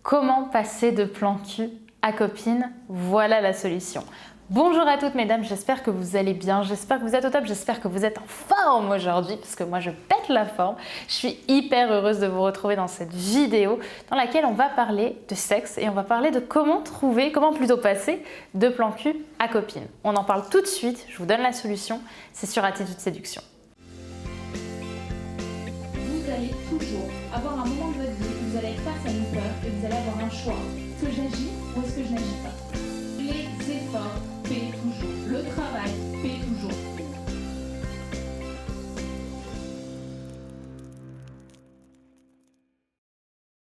Comment passer de plan cul à copine? Voilà la solution. Bonjour à toutes mesdames, j'espère que vous allez bien, j'espère que vous êtes au top, j'espère que vous êtes en forme aujourd'hui parce que moi je pète la forme. Je suis hyper heureuse de vous retrouver dans cette vidéo dans laquelle on va parler de sexe et on va parler de comment plutôt passer de plan cul à copine. On en parle tout de suite, je vous donne la solution, c'est sur Attitude Séduction. Vous allez toujours avoir un moment de votre vie où vous allez être face à une peur et vous allez avoir un choix. Est-ce que j'agis ou est-ce que je n'agis pas? Les efforts paient toujours. Le travail paie toujours.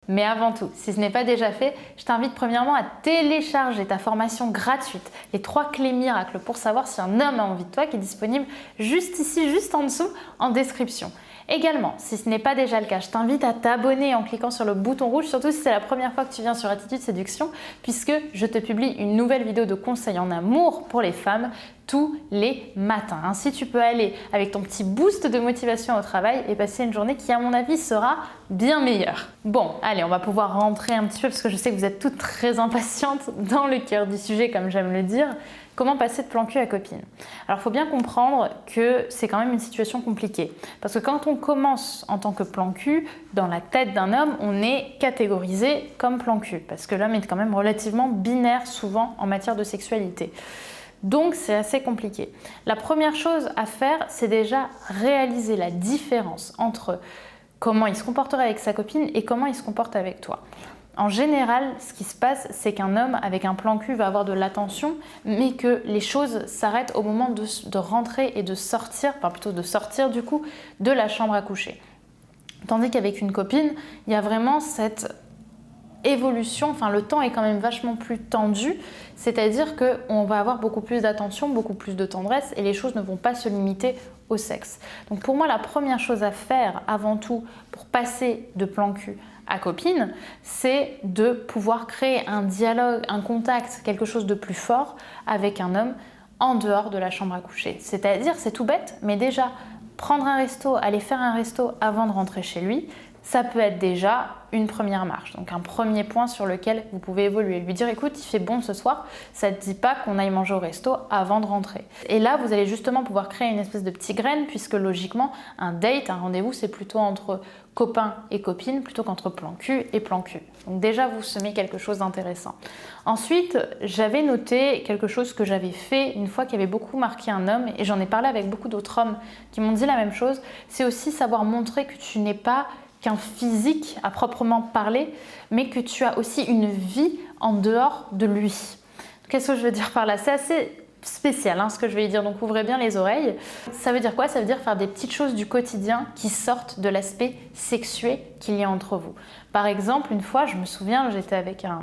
Mais avant tout, si ce n'est pas déjà fait, je t'invite premièrement à télécharger ta formation gratuite, les 3 clés miracles pour savoir si un homme a envie de toi, qui est disponible juste ici, juste en dessous, en description. Également, si ce n'est pas déjà le cas, je t'invite à t'abonner en cliquant sur le bouton rouge, surtout si c'est la première fois que tu viens sur Attitude Séduction, puisque je te publie une nouvelle vidéo de conseils en amour pour les femmes tous les matins. Ainsi, tu peux aller avec ton petit boost de motivation au travail et passer une journée qui, à mon avis, sera bien meilleure. Bon, allez, on va pouvoir rentrer un petit peu parce que je sais que vous êtes toutes très impatientes dans le cœur du sujet, comme j'aime le dire. Comment passer de plan cul à copine? Alors, il faut bien comprendre que c'est quand même une situation compliquée. Parce que quand on commence en tant que plan cul, dans la tête d'un homme, on est catégorisé comme plan cul. Parce que l'homme est quand même relativement binaire, souvent, en matière de sexualité. Donc, c'est assez compliqué. La première chose à faire, c'est déjà réaliser la différence entre comment il se comporterait avec sa copine et comment il se comporte avec toi. En général, ce qui se passe, c'est qu'un homme avec un plan cul va avoir de l'attention, mais que les choses s'arrêtent au moment de rentrer et de sortir, enfin plutôt de sortir du coup, de la chambre à coucher. Tandis qu'avec une copine, il y a vraiment cette évolution, enfin le temps est quand même vachement plus tendu, c'est-à-dire qu'on va avoir beaucoup plus d'attention, beaucoup plus de tendresse et les choses ne vont pas se limiter au sexe. Donc pour moi, la première chose à faire avant tout pour passer de plan cul à copine, c'est de pouvoir créer un dialogue, un contact, quelque chose de plus fort avec un homme en dehors de la chambre à coucher. C'est-à-dire, c'est tout bête, mais déjà prendre un resto, aller faire un resto avant de rentrer chez lui, ça peut être déjà une première marche, donc un premier point sur lequel vous pouvez évoluer. Lui dire écoute, il fait bon ce soir, ça ne te dit pas qu'on aille manger au resto avant de rentrer. Et là, vous allez justement pouvoir créer une espèce de petite graine, puisque logiquement, un date, un rendez-vous, c'est plutôt entre copains et copines plutôt qu'entre plan cul et plan cul. Donc déjà, vous semez quelque chose d'intéressant. Ensuite, j'avais noté quelque chose que j'avais fait une fois qui avait beaucoup marqué un homme, et j'en ai parlé avec beaucoup d'autres hommes qui m'ont dit la même chose, c'est aussi savoir montrer que tu n'es pas qu'un physique à proprement parler, mais que tu as aussi une vie en dehors de lui. Qu'est-ce que je veux dire par là? C'est assez spécial ce que je vais dire, donc ouvrez bien les oreilles. Ça veut dire quoi? Ça veut dire faire des petites choses du quotidien qui sortent de l'aspect sexué qu'il y a entre vous. Par exemple, une fois, je me souviens, j'étais avec un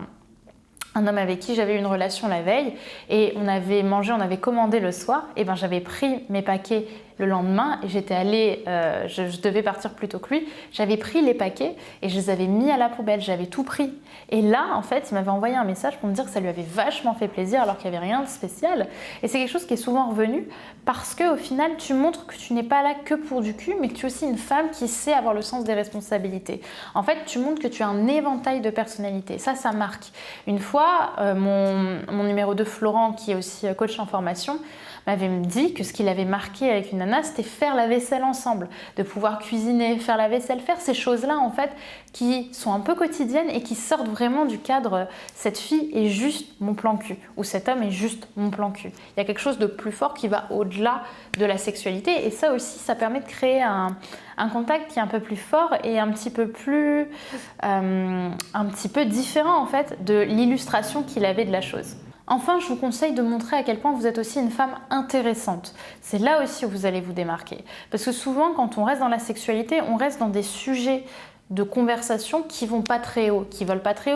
homme avec qui j'avais eu une relation la veille et on avait commandé le soir, et ben j'avais pris mes paquets le lendemain et j'étais allée, je devais partir plus tôt que lui, j'avais pris les paquets et je les avais mis à la poubelle, j'avais tout pris. Et là, en fait, il m'avait envoyé un message pour me dire que ça lui avait vachement fait plaisir alors qu'il n'y avait rien de spécial. Et c'est quelque chose qui est souvent revenu parce qu'au final, tu montres que tu n'es pas là que pour du cul, mais que tu es aussi une femme qui sait avoir le sens des responsabilités. En fait, tu montres que tu as un éventail de personnalités. Ça marque. Une fois, mon numéro 2, Florent, qui est aussi coach en formation, m'avait dit que ce qu'il avait marqué avec une nana, c'était faire la vaisselle ensemble, de pouvoir cuisiner, faire la vaisselle, faire ces choses-là en fait qui sont un peu quotidiennes et qui sortent vraiment du cadre cette fille est juste mon plan cul ou cet homme est juste mon plan cul. Il y a quelque chose de plus fort qui va au-delà de la sexualité et ça aussi, ça permet de créer un contact qui est un peu plus fort et un petit peu différent en fait de l'illustration qu'il avait de la chose. Enfin, je vous conseille de montrer à quel point vous êtes aussi une femme intéressante. C'est là aussi où vous allez vous démarquer. Parce que souvent, quand on reste dans la sexualité, on reste dans des sujets de conversation qui vont pas très haut,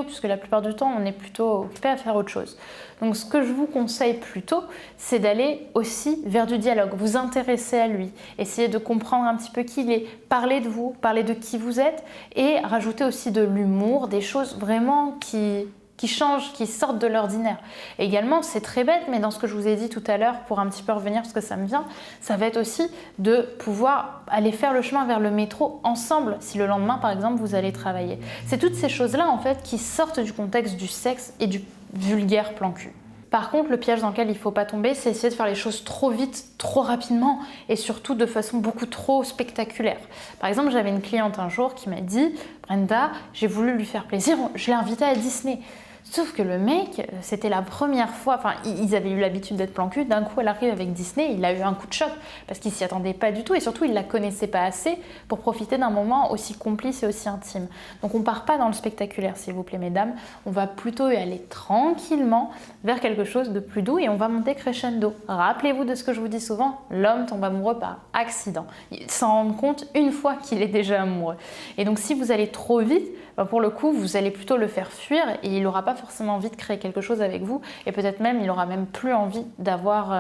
puisque la plupart du temps, on est plutôt occupé à faire autre chose. Donc, ce que je vous conseille plutôt, c'est d'aller aussi vers du dialogue, vous intéresser à lui, essayer de comprendre un petit peu qui il est, parler de vous, parler de qui vous êtes, et rajouter aussi de l'humour, des choses vraiment qui qui changent, qui sortent de l'ordinaire. Et également, c'est très bête, mais dans ce que je vous ai dit tout à l'heure, pour un petit peu revenir parce que ça me vient, ça va être aussi de pouvoir aller faire le chemin vers le métro ensemble, si le lendemain, par exemple, vous allez travailler. C'est toutes ces choses-là, en fait, qui sortent du contexte du sexe et du vulgaire plan cul. Par contre, le piège dans lequel il ne faut pas tomber, c'est essayer de faire les choses trop vite, trop rapidement et surtout de façon beaucoup trop spectaculaire. Par exemple, j'avais une cliente un jour qui m'a dit « Brenda, j'ai voulu lui faire plaisir, je l'ai invitée à Disney ». Sauf que le mec, c'était la première fois, enfin ils avaient eu l'habitude d'être plan cul, d'un coup elle arrive avec Disney, il a eu un coup de choc parce qu'il s'y attendait pas du tout et surtout il la connaissait pas assez pour profiter d'un moment aussi complice et aussi intime. Donc on part pas dans le spectaculaire s'il vous plaît mesdames, on va plutôt y aller tranquillement vers quelque chose de plus doux et on va monter crescendo. Rappelez-vous de ce que je vous dis souvent, l'homme tombe amoureux par accident, il s'en rend compte une fois qu'il est déjà amoureux. Et donc si vous allez trop vite, pour le coup, vous allez plutôt le faire fuir et il n'aura pas forcément envie de créer quelque chose avec vous et peut-être même, il n'aura même plus envie d'avoir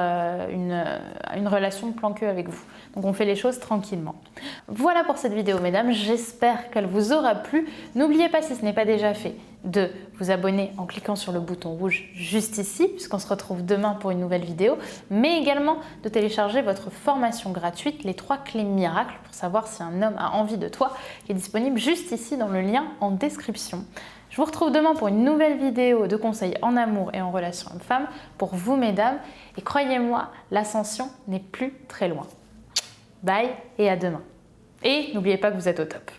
une relation de plan cul avec vous. Donc on fait les choses tranquillement. Voilà pour cette vidéo mesdames, j'espère qu'elle vous aura plu. N'oubliez pas, si ce n'est pas déjà fait, de vous abonner en cliquant sur le bouton rouge juste ici, puisqu'on se retrouve demain pour une nouvelle vidéo, mais également de télécharger votre formation gratuite, les 3 clés miracles pour savoir si un homme a envie de toi, qui est disponible juste ici dans le lien en description. Je vous retrouve demain pour une nouvelle vidéo de conseils en amour et en relation homme-femme pour vous mesdames, et croyez-moi, l'ascension n'est plus très loin. Bye et à demain. Et n'oubliez pas que vous êtes au top.